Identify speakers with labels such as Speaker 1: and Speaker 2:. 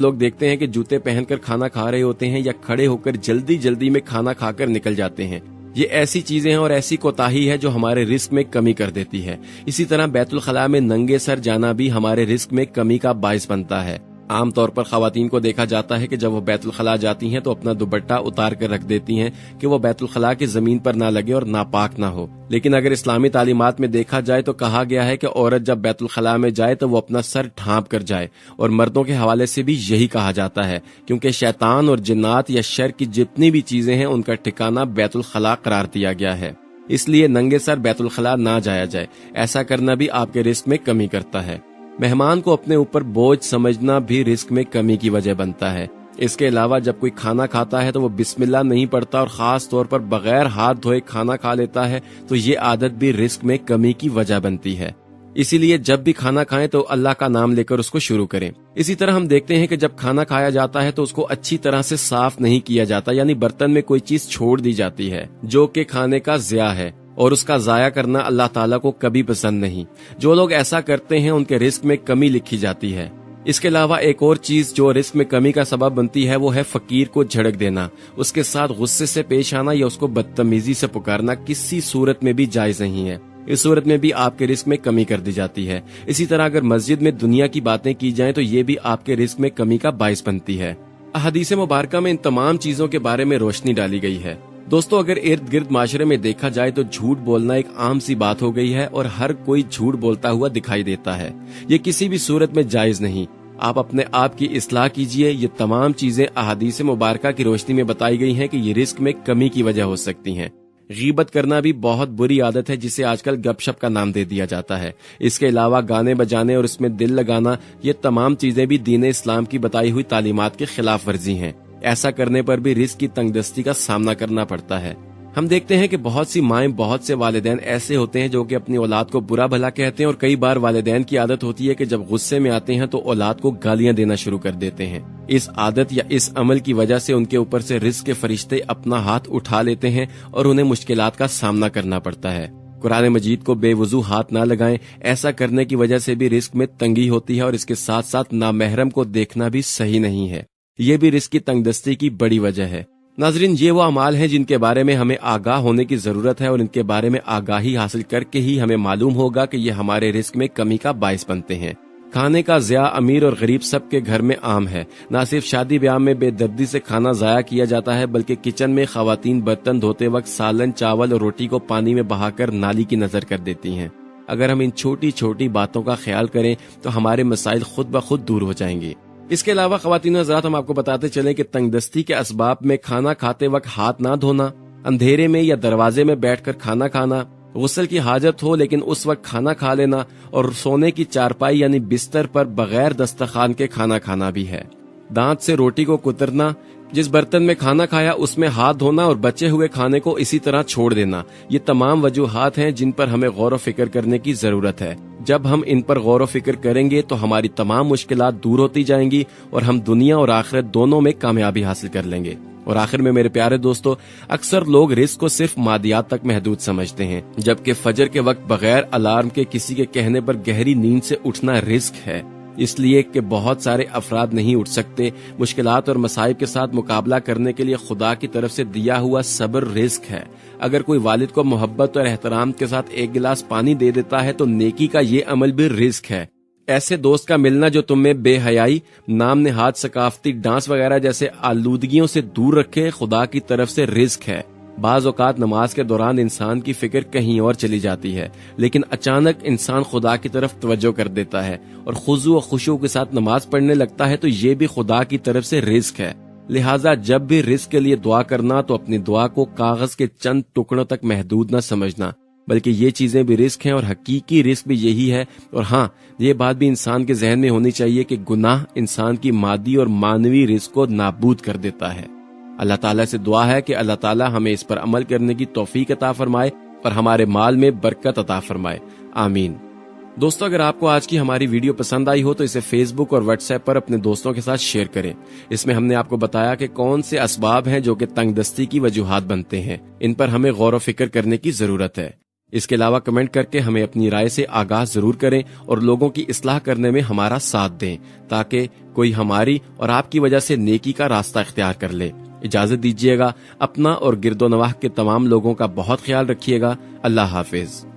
Speaker 1: लोग देखते हैं कि जूते पहनकर खाना खा रहे होते हैं या खड़े होकर जल्दी जल्दी में खाना खाकर निकल जाते हैं। ये ऐसी चीजें हैं और ऐसी कोताही है जो हमारे रिस्क में कमी कर देती है। इसी तरह बैतुल खला में नंगे सर जाना भी हमारे रिस्क में कमी का बाइस बनता है। आम तौर पर खवातीन को देखा जाता है कि जब वो बैतुल खला जाती हैं तो अपना दुपट्टा उतार कर रख देती हैं कि वो बैतुल खला की जमीन पर ना लगे और नापाक ना हो। लेकिन अगर इस्लामी तालीमात में देखा जाए तो कहा गया है कि औरत जब बैतुल खला में जाए तो वो अपना सर ढांप कर जाए, और मर्दों के हवाले से भी यही कहा जाता है, क्योंकि शैतान और जिन्नात या शर की जितनी भी चीजें हैं उनका ठिकाना बैतुल खला करार दिया गया है। इसलिए नंगे सर बैतुल खला ना जाया जाए। ऐसा करना भी आपके रिस्क में कमी करता है। मेहमान को अपने ऊपर बोझ समझना भी रिस्क में कमी की वजह बनता है। इसके अलावा जब कोई खाना खाता है तो वो बिस्मिल्लाह नहीं पढ़ता और खास तौर पर बगैर हाथ धोए खाना खा लेता है, तो ये आदत भी रिस्क में कमी की वजह बनती है। इसीलिए जब भी खाना खाएं तो अल्लाह का नाम लेकर उसको शुरू करें। इसी तरह हम देखते हैं कि जब खाना खाया जाता है तो उसको अच्छी तरह से साफ नहीं किया जाता, यानी बर्तन में कोई चीज छोड़ दी जाती है जो कि खाने का ज़िया है, और उसका जाया करना अल्लाह ताला को कभी पसंद नहीं। जो लोग ऐसा करते हैं उनके रिस्क में कमी लिखी जाती है। इसके अलावा एक और चीज जो रिस्क में कमी का सबब बनती है वो है फकीर को झड़क देना, उसके साथ गुस्से से पेश आना या उसको बदतमीजी से पुकारना किसी सूरत में भी जायज नहीं है। इस सूरत में भी आपके रिस्क में कमी कर दी जाती है। इसी तरह अगर मस्जिद में दुनिया की बातें की जाएं तो ये भी आपके रिस्क में कमी का बाइस बनती है। अहादीस मुबारका में इन तमाम चीजों के बारे में रोशनी डाली गई है। दोस्तों, अगर इर्द गिर्द माशरे में देखा जाए तो झूठ बोलना एक आम सी बात हो गई है और हर कोई झूठ बोलता हुआ दिखाई देता है। ये किसी भी सूरत में जायज नहीं। आप अपने आप की इस्लाह कीजिए। ये तमाम चीजें अहादीस मुबारका की रोशनी में बताई गई हैं कि ये रिस्क में कमी की वजह हो सकती हैं। गीबत करना भी बहुत बुरी आदत है जिसे आजकल गपशप का नाम दे दिया जाता है। इसके अलावा गाने बजाने और उसमें दिल लगाना, ये तमाम चीजें भी दीन इस्लाम की बताई हुई तालीमात के खिलाफ वर्जी हैं। ऐसा करने पर भी रिस्क की तंगदस्ती का सामना करना पड़ता है। हम देखते हैं कि बहुत सी माएं, बहुत से वालिदैन ऐसे होते हैं जो कि अपनी औलाद को बुरा भला कहते हैं, और कई बार वालिदैन की आदत होती है कि जब गुस्से में आते हैं तो औलाद को गालियां देना शुरू कर देते हैं। इस आदत या इस अमल की वजह से उनके ऊपर से रिस्क के फरिश्ते अपना हाथ उठा लेते हैं और उन्हें मुश्किलात का सामना करना पड़ता है। कुरान मजीद को बेवजू हाथ ना लगाएं। ऐसा करने की वजह से भी रिस्क में तंगी होती है और इसके साथ साथ नामहरम को देखना भी सही नहीं है। ये भी रिस्क की तंगदस्ती की बड़ी वजह है। नाजरीन, ये वो अमाल हैं जिनके बारे में हमें आगाह होने की जरूरत है और इनके बारे में आगाही हासिल करके ही हमें मालूम होगा कि ये हमारे रिस्क में कमी का बाइस बनते हैं। खाने का ज़िया अमीर और गरीब सबके घर में आम है। न सिर्फ शादी ब्याह में बेदर्दी से खाना ज़ाया किया जाता है, बल्कि किचन में खवातीन बर्तन धोते वक्त सालन, चावल और रोटी को पानी में बहाकर नाली की नजर कर देती हैं। अगर हम इन छोटी छोटी बातों का ख्याल करें तो हमारे मसाइल खुद ब खुद दूर हो जाएंगे। इसके अलावा ख्वातीन हज़रात, हम आपको बताते चलें कि तंगदस्ती के असबाब में खाना खाते वक्त हाथ ना धोना, अंधेरे में या दरवाजे में बैठकर खाना खाना, गुस्ल की हाजत हो लेकिन उस वक्त खाना खा लेना, और सोने की चारपाई यानी बिस्तर पर बगैर दस्तरखान के खाना खाना भी है। दांत से रोटी को कुतरना, जिस बर्तन में खाना खाया उसमें हाथ धोना और बचे हुए खाने को इसी तरह छोड़ देना, ये तमाम वजूहात हैं जिन पर हमें गौर व फिक्र करने की जरूरत है। जब हम इन पर गौर व फिक्र करेंगे तो हमारी तमाम मुश्किलात दूर होती जाएंगी और हम दुनिया और आखिरत दोनों में कामयाबी हासिल कर लेंगे। और आखिर में मेरे प्यारे दोस्तों, अक्सर लोग रिस्क को सिर्फ मादियात तक महदूद समझते हैं, जबकि फजर के वक्त बगैर अलार्म के किसी के कहने पर गहरी नींद से उठना रिस्क है। इसलिए कि बहुत सारे अफराद नहीं उठ सकते। मुश्किलात और मसाइब के साथ मुकाबला करने के लिए खुदा की तरफ से दिया हुआ सब्र रिस्क है। अगर कोई वालिद को मोहब्बत और एहतराम के साथ एक गिलास पानी दे देता है तो नेकी का ये अमल भी रिस्क है। ऐसे दोस्त का मिलना जो तुम्हें बेहयाई, नाम नेहाद, सकाफती डांस वगैरह जैसे आलूदगियों से दूर रखे, खुदा की तरफ से रिस्क है। बाज औकात नमाज के दौरान इंसान की फिक्र कहीं और चली जाती है, लेकिन अचानक इंसान खुदा की तरफ तवज्जो कर देता है और खुजू और खुशू के साथ नमाज पढ़ने लगता है, तो ये भी खुदा की तरफ से रिस्क है। लिहाजा जब भी रिस्क के लिए दुआ करना तो अपनी दुआ को कागज के चंद टुकड़ों तक महदूद न समझना, बल्कि ये चीजें भी रिस्क हैं और हकीकी रिस्क भी यही है। और हाँ, ये बात भी इंसान के जहन में होनी चाहिए कि गुनाह इंसान की मादी और मानवी रिस्क को नाबूद कर देता है। अल्लाह ताला से दुआ है कि अल्लाह ताला हमें इस पर अमल करने की तौफीक अता फरमाए और हमारे माल में बरकत अता फरमाए। आमीन। दोस्तों, अगर आपको आज की हमारी वीडियो पसंद आई हो तो इसे फेसबुक और व्हाट्सएप पर अपने दोस्तों के साथ शेयर करें। इसमें हमने आपको बताया कि कौन से असबाब हैं जो कि तंगदस्ती की वजूहात बनते हैं। इन पर हमें गौर व फिक्र करने की जरूरत है। इसके अलावा कमेंट करके हमें अपनी राय से आगाह जरूर करें और लोगों की इस्लाह करने में हमारा साथ दें, ताकि कोई हमारी और आपकी वजह से नेकी का रास्ता इख्तियार कर ले। इजाजत दीजिएगा। अपना और गिरदोनवाह के तमाम लोगों का बहुत ख्याल रखिएगा। अल्लाह हाफिज।